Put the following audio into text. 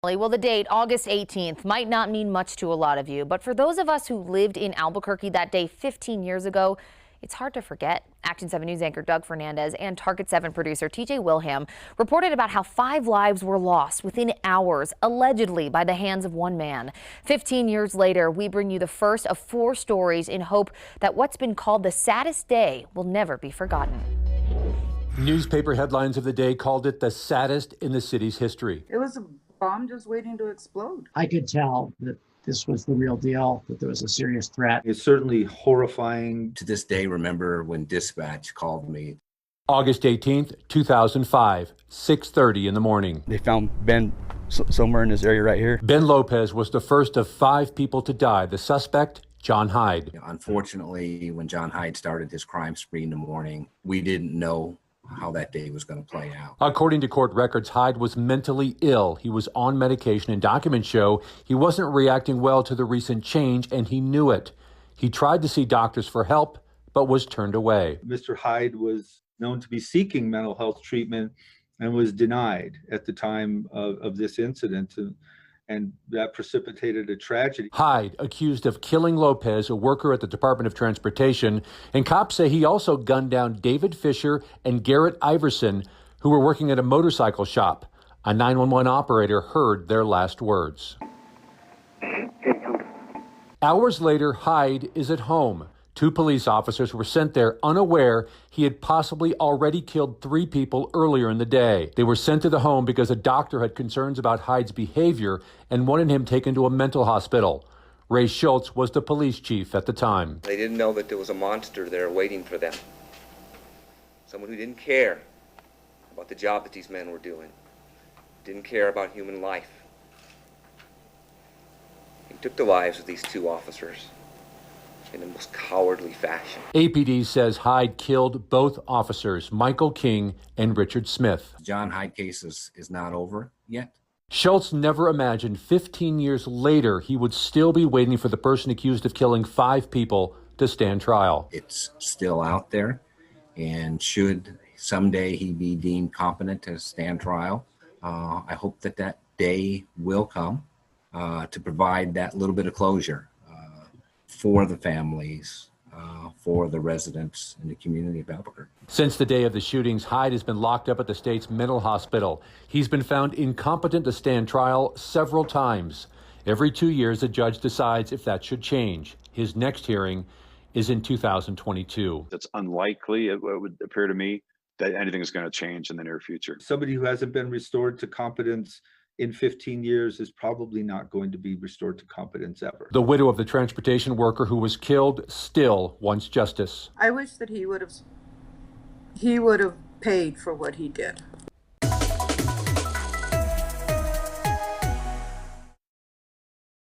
Well, the date, August 18th, might not mean much to a lot of you, but for those of us who lived in Albuquerque that day 15 years ago, it's hard to forget. Action 7 News anchor Doug Fernandez and Target 7 producer TJ Wilhelm reported about how 5 lives were lost within hours, allegedly by the hands of one man. 15 years later, we bring you the first of 4 stories in hope that what's been called the saddest day will never be forgotten. Newspaper headlines of the day called it the saddest in the city's history. It was a bomb just waiting to explode. I could tell that this was the real deal, that there was a serious threat. It's certainly horrifying. To this day, remember when dispatch called me. August 18th, 2005, 6:30 in the morning. They found Ben somewhere in this area right here. Ben Lopez was the first of 5 people to die. The suspect, John Hyde. Unfortunately, when John Hyde started his crime spree in the morning, we didn't know how that day was going to play out. According to court records, Hyde was mentally ill. He was on medication, and documents show he wasn't reacting well to the recent change, and he knew it. He tried to see doctors for help, but was turned away. Mr. Hyde was known to be seeking mental health treatment and was denied at the time of this incident, and that precipitated a tragedy. Hyde accused of killing Lopez, a worker at the Department of Transportation, and cops say he also gunned down David Fisher and Garrett Iverson, who were working at a motorcycle shop. A 911 operator heard their last words. Hours later, Hyde is at home. 2 police officers were sent there unaware he had possibly already killed 3 people earlier in the day. They were sent to the home because a doctor had concerns about Hyde's behavior and wanted him taken to a mental hospital. Ray Schultz was the police chief at the time. They didn't know that there was a monster there waiting for them. Someone who didn't care about the job that these men were doing. Didn't care about human life. He took the lives of these 2 officers in the most cowardly fashion. APD says Hyde killed both officers, Michael King and Richard Smith. The John Hyde case is not over yet. Schultz never imagined 15 years later he would still be waiting for the person accused of killing 5 people to stand trial. It's still out there, and should someday he be deemed competent to stand trial, I hope that day will come to provide that little bit of closure for the families, for the residents in the community of Albuquerque. Since the day of the shootings, Hyde has been locked up at the state's mental hospital. He's been found incompetent to stand trial several times. Every 2 years, a judge decides if that should change. His next hearing is in 2022. It's unlikely, it would appear to me, that anything is going to change in the near future. Somebody who hasn't been restored to competence in 15 years is probably not going to be restored to competence ever. The widow of the transportation worker who was killed still wants justice. I wish that he would have paid for what he did.